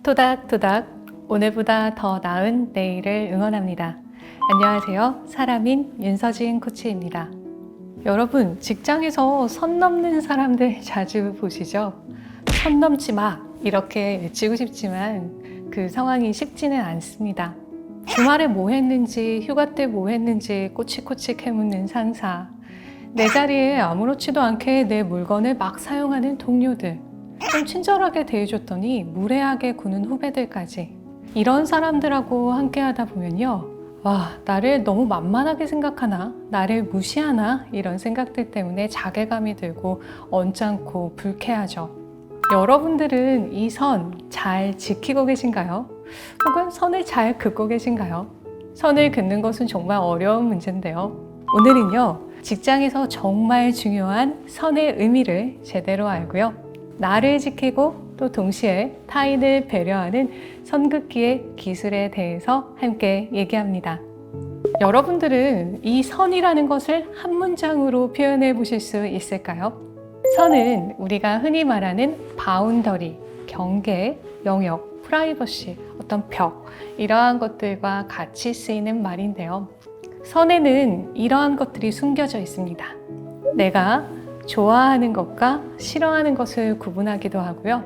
토닥토닥 오늘보다 더 나은 내일을 응원합니다. 안녕하세요. 사람인 윤서진 코치입니다. 여러분, 직장에서 선 넘는 사람들 자주 보시죠? 선 넘지 마! 이렇게 외치고 싶지만 그 상황이 쉽지는 않습니다. 주말에 뭐 했는지, 휴가 때 뭐 했는지 꼬치꼬치 캐묻는 상사, 내 자리에 아무렇지도 않게 내 물건을 막 사용하는 동료들, 좀 친절하게 대해줬더니 무례하게 구는 후배들까지, 이런 사람들하고 함께 하다 보면요, 와, 나를 너무 만만하게 생각하나? 나를 무시하나? 이런 생각들 때문에 자괴감이 들고 언짢고 불쾌하죠. 여러분들은 이 선 잘 지키고 계신가요? 혹은 선을 잘 긋고 계신가요? 선을 긋는 것은 정말 어려운 문제인데요. 오늘은요, 직장에서 정말 중요한 선의 의미를 제대로 알고요, 나를 지키고 또 동시에 타인을 배려하는 선긋기의 기술에 대해서 함께 얘기합니다. 여러분들은 이 선이라는 것을 한 문장으로 표현해 보실 수 있을까요? 선은 우리가 흔히 말하는 바운더리, 경계, 영역, 프라이버시, 어떤 벽, 이러한 것들과 같이 쓰이는 말인데요. 선에는 이러한 것들이 숨겨져 있습니다. 내가 좋아하는 것과 싫어하는 것을 구분하기도 하고요,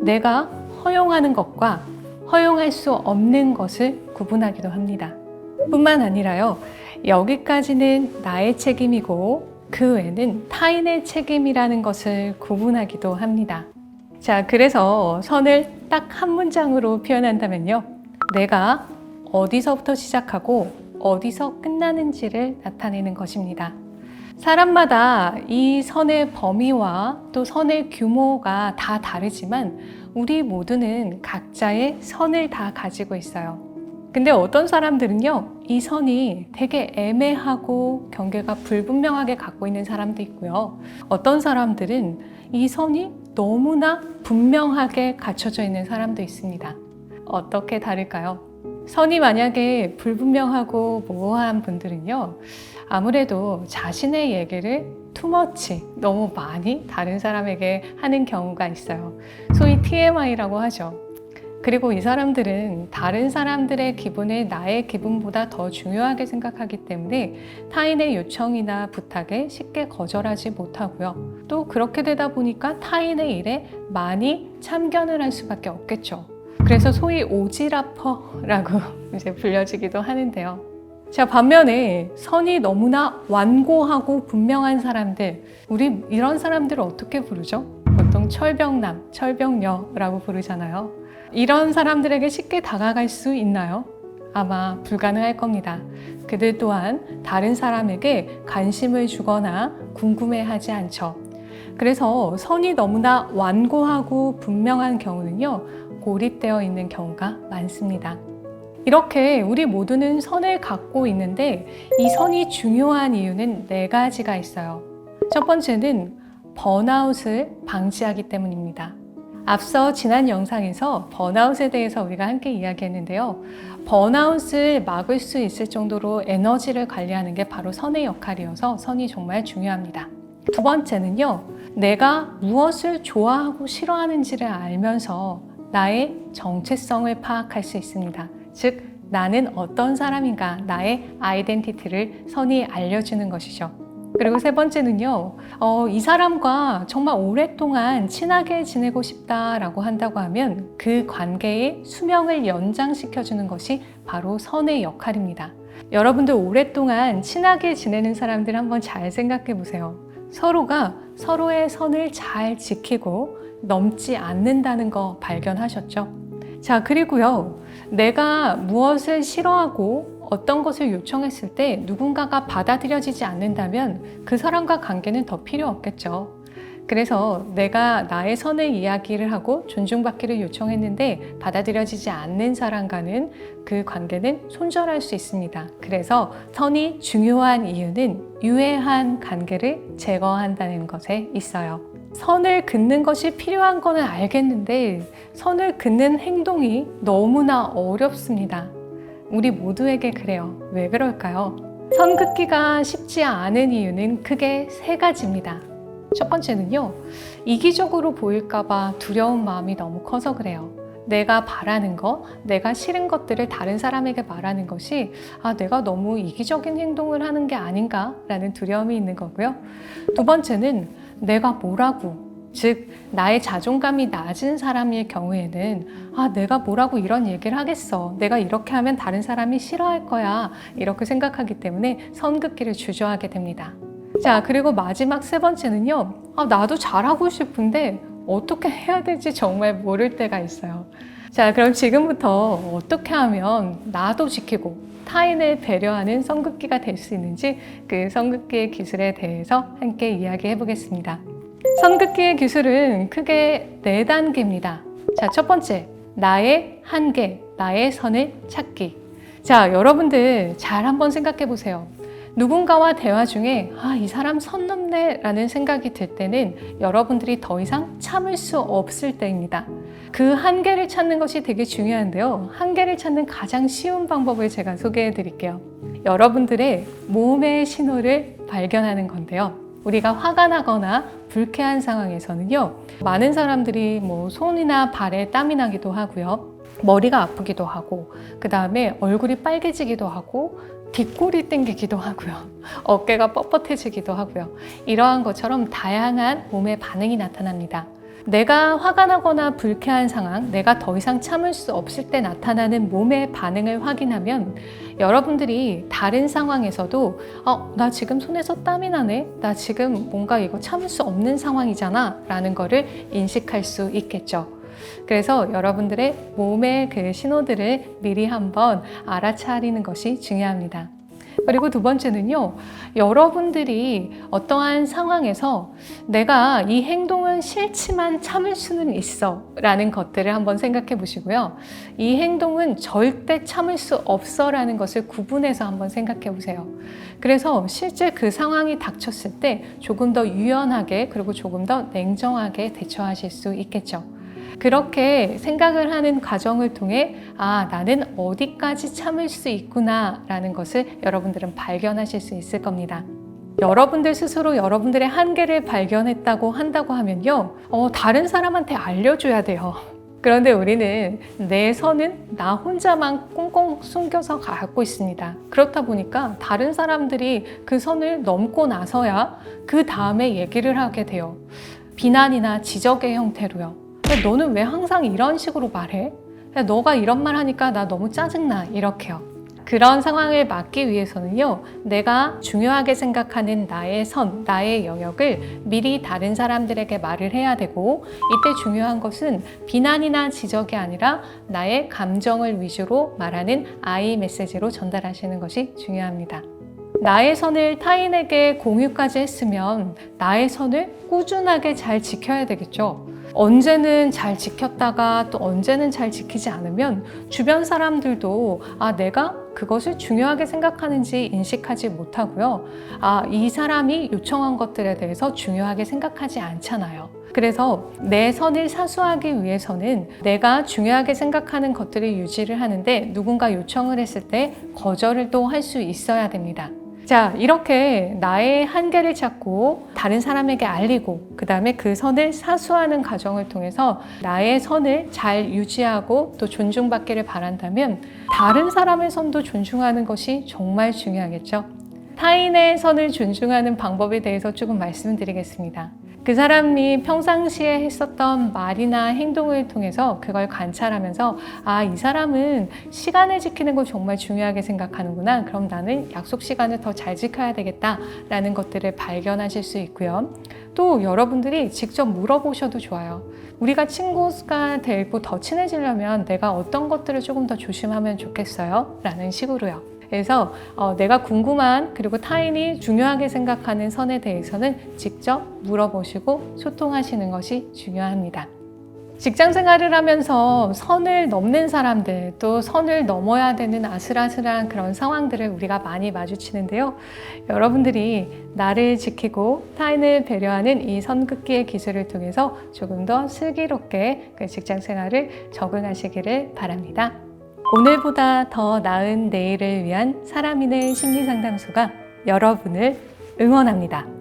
내가 허용하는 것과 허용할 수 없는 것을 구분하기도 합니다. 뿐만 아니라요, 여기까지는 나의 책임이고 그 외에는 타인의 책임이라는 것을 구분하기도 합니다. 자, 그래서 선을 딱 한 문장으로 표현한다면요, 내가 어디서부터 시작하고 어디서 끝나는지를 나타내는 것입니다. 사람마다 이 선의 범위와 또 선의 규모가 다 다르지만 우리 모두는 각자의 선을 다 가지고 있어요. 근데 어떤 사람들은요, 이 선이 되게 애매하고 경계가 불분명하게 갖고 있는 사람도 있고요, 어떤 사람들은 이 선이 너무나 분명하게 갖춰져 있는 사람도 있습니다. 어떻게 다를까요? 선이 만약에 불분명하고 모호한 분들은요, 아무래도 자신의 얘기를 투머치, 너무 많이 다른 사람에게 하는 경우가 있어요. 소위 TMI라고 하죠. 그리고 이 사람들은 다른 사람들의 기분을 나의 기분보다 더 중요하게 생각하기 때문에 타인의 요청이나 부탁에 쉽게 거절하지 못하고요, 또 그렇게 되다 보니까 타인의 일에 많이 참견을 할 수밖에 없겠죠. 그래서 소위 오지라퍼라고 이제 불려지기도 하는데요. 자, 반면에 선이 너무나 완고하고 분명한 사람들, 우리 이런 사람들을 어떻게 부르죠? 보통 철벽남, 철벽녀라고 부르잖아요. 이런 사람들에게 쉽게 다가갈 수 있나요? 아마 불가능할 겁니다. 그들 또한 다른 사람에게 관심을 주거나 궁금해하지 않죠. 그래서 선이 너무나 완고하고 분명한 경우는요, 고립되어 있는 경우가 많습니다. 이렇게 우리 모두는 선을 갖고 있는데 이 선이 중요한 이유는 4가지가 있어요. 첫 번째는 번아웃을 방지하기 때문입니다. 앞서 지난 영상에서 번아웃에 대해서 우리가 함께 이야기했는데요. 번아웃을 막을 수 있을 정도로 에너지를 관리하는 게 바로 선의 역할이어서 선이 정말 중요합니다. 두 번째는요, 내가 무엇을 좋아하고 싫어하는지를 알면서 나의 정체성을 파악할 수 있습니다. 즉, 나는 어떤 사람인가, 나의 아이덴티티를 선이 알려주는 것이죠. 그리고 세 번째는요, 이 사람과 정말 오랫동안 친하게 지내고 싶다라고 한다고 하면 그 관계의 수명을 연장시켜주는 것이 바로 선의 역할입니다. 여러분들 오랫동안 친하게 지내는 사람들 한번 잘 생각해 보세요. 서로가 서로의 선을 잘 지키고 넘지 않는다는 거 발견하셨죠? 자, 그리고요, 내가 무엇을 싫어하고 어떤 것을 요청했을 때 누군가가 받아들여지지 않는다면 그 사람과 관계는 더 필요 없겠죠. 그래서 내가 나의 선을 이야기를 하고 존중받기를 요청했는데 받아들여지지 않는 사람과는 그 관계는 손절할 수 있습니다. 그래서 선이 중요한 이유는 유해한 관계를 제거한다는 것에 있어요. 선을 긋는 것이 필요한 거는 알겠는데 선을 긋는 행동이 너무나 어렵습니다. 우리 모두에게 그래요. 왜 그럴까요? 선 긋기가 쉽지 않은 이유는 크게 3가지입니다. 첫 번째는요, 이기적으로 보일까봐 두려운 마음이 너무 커서 그래요. 내가 바라는 거, 내가 싫은 것들을 다른 사람에게 말하는 것이 내가 너무 이기적인 행동을 하는 게 아닌가라는 두려움이 있는 거고요. 두 번째는 내가 뭐라고, 즉 나의 자존감이 낮은 사람일 경우에는 내가 뭐라고 이런 얘기를 하겠어, 내가 이렇게 하면 다른 사람이 싫어할 거야, 이렇게 생각하기 때문에 선긋기를 주저하게 됩니다. 자, 그리고 마지막 세 번째는요, 나도 잘하고 싶은데 어떻게 해야 될지 정말 모를 때가 있어요. 자, 그럼 지금부터 어떻게 하면 나도 지키고 타인을 배려하는 선긋기가 될 수 있는지 그 선긋기의 기술에 대해서 함께 이야기해 보겠습니다. 선긋기의 기술은 크게 4단계입니다. 자, 첫 번째, 나의 한계, 나의 선을 찾기. 자, 여러분들 잘 한번 생각해 보세요. 누군가와 대화 중에 이 사람 선 넘네 라는 생각이 들 때는 여러분들이 더 이상 참을 수 없을 때입니다. 그 한계를 찾는 것이 되게 중요한데요. 한계를 찾는 가장 쉬운 방법을 제가 소개해 드릴게요. 여러분들의 몸의 신호를 발견하는 건데요. 우리가 화가 나거나 불쾌한 상황에서는요, 많은 사람들이 손이나 발에 땀이 나기도 하고요, 머리가 아프기도 하고, 그 다음에 얼굴이 빨개지기도 하고, 뒷골이 땡기기도 하고요, 어깨가 뻣뻣해지기도 하고요. 이러한 것처럼 다양한 몸의 반응이 나타납니다. 내가 화가 나거나 불쾌한 상황, 내가 더 이상 참을 수 없을 때 나타나는 몸의 반응을 확인하면 여러분들이 다른 상황에서도 나 지금 손에서 땀이 나네, 나 지금 뭔가 이거 참을 수 없는 상황이잖아 라는 거를 인식할 수 있겠죠. 그래서 여러분들의 몸의 그 신호들을 미리 한번 알아차리는 것이 중요합니다. 그리고 두 번째는요, 여러분들이 어떠한 상황에서 내가 이 행동은 싫지만 참을 수는 있어 라는 것들을 한번 생각해 보시고요, 이 행동은 절대 참을 수 없어 라는 것을 구분해서 한번 생각해 보세요. 그래서 실제 그 상황이 닥쳤을 때 조금 더 유연하게, 그리고 조금 더 냉정하게 대처하실 수 있겠죠. 그렇게 생각을 하는 과정을 통해 나는 어디까지 참을 수 있구나 라는 것을 여러분들은 발견하실 수 있을 겁니다. 여러분들 스스로 여러분들의 한계를 발견했다고 한다고 하면요, 다른 사람한테 알려줘야 돼요. 그런데 우리는 내 선은 나 혼자만 꽁꽁 숨겨서 갖고 있습니다. 그렇다 보니까 다른 사람들이 그 선을 넘고 나서야 그 다음에 얘기를 하게 돼요. 비난이나 지적의 형태로요. 너는 왜 항상 이런 식으로 말해? 너가 이런 말 하니까 나 너무 짜증나, 이렇게요. 그런 상황을 막기 위해서는요, 내가 중요하게 생각하는 나의 선, 나의 영역을 미리 다른 사람들에게 말을 해야 되고, 이때 중요한 것은 비난이나 지적이 아니라 나의 감정을 위주로 말하는 I 메시지로 전달하시는 것이 중요합니다. 나의 선을 타인에게 공유까지 했으면 나의 선을 꾸준하게 잘 지켜야 되겠죠. 언제는 잘 지켰다가 또 언제는 잘 지키지 않으면 주변 사람들도 내가 그것을 중요하게 생각하는지 인식하지 못하고요, 이 사람이 요청한 것들에 대해서 중요하게 생각하지 않잖아요. 그래서 내 선을 사수하기 위해서는 내가 중요하게 생각하는 것들을 유지를 하는데, 누군가 요청을 했을 때 거절을 또 할 수 있어야 됩니다. 자, 이렇게 나의 한계를 찾고 다른 사람에게 알리고, 그 다음에 그 선을 사수하는 과정을 통해서 나의 선을 잘 유지하고 또 존중받기를 바란다면 다른 사람의 선도 존중하는 것이 정말 중요하겠죠. 타인의 선을 존중하는 방법에 대해서 조금 말씀드리겠습니다. 그 사람이 평상시에 했었던 말이나 행동을 통해서 그걸 관찰하면서 이 사람은 시간을 지키는 걸 정말 중요하게 생각하는구나, 그럼 나는 약속 시간을 더 잘 지켜야 되겠다 라는 것들을 발견하실 수 있고요. 또 여러분들이 직접 물어보셔도 좋아요. 우리가 친구가 되고 더 친해지려면 내가 어떤 것들을 조금 더 조심하면 좋겠어요? 라는 식으로요. 그래서 내가 궁금한, 그리고 타인이 중요하게 생각하는 선에 대해서는 직접 물어보시고 소통하시는 것이 중요합니다. 직장 생활을 하면서 선을 넘는 사람들, 또 선을 넘어야 되는 아슬아슬한 그런 상황들을 우리가 많이 마주치는데요. 여러분들이 나를 지키고 타인을 배려하는 이 선긋기의 기술을 통해서 조금 더 슬기롭게 그 직장 생활을 적응하시기를 바랍니다. 오늘보다 더 나은 내일을 위한 사람인의 심리상담소가 여러분을 응원합니다.